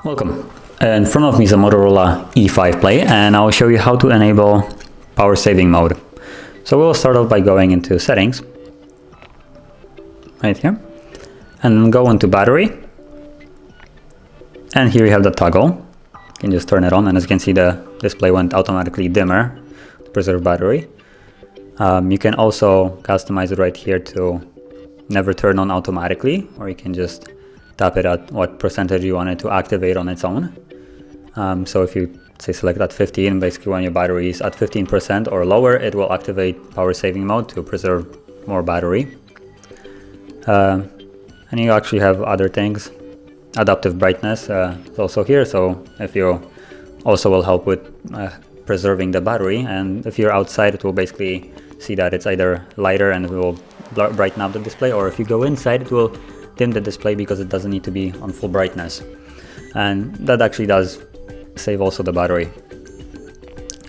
Welcome. In front of me is a Motorola E5 Play, and I'll show you how to enable power saving mode. So we'll start off by going into settings, right here, and then go into battery. And here you have the toggle. You can just turn it on, and as you can see, the display went automatically dimmer to preserve battery. You can also customize it right here to never turn on automatically, or you can just tap it at what percentage you want it to activate on its own. So if you say select at 15, basically when your battery is at 15% or lower, it will activate power saving mode to preserve more battery. And you actually have other things. Adaptive brightness is also here, so if you also will help with preserving the battery, and if you're outside it will basically see that it's either lighter and it will brighten up the display, or if you go inside it will dim the display because it doesn't need to be on full brightness, and that actually does save also the battery.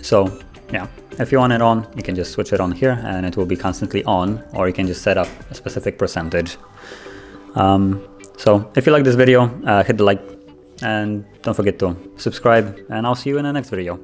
So yeah, if you want it on, you can just switch it on here and it will be constantly on, or you can just set up a specific percentage. So if you like this video, hit the like and don't forget to subscribe, and I'll see you in the next video.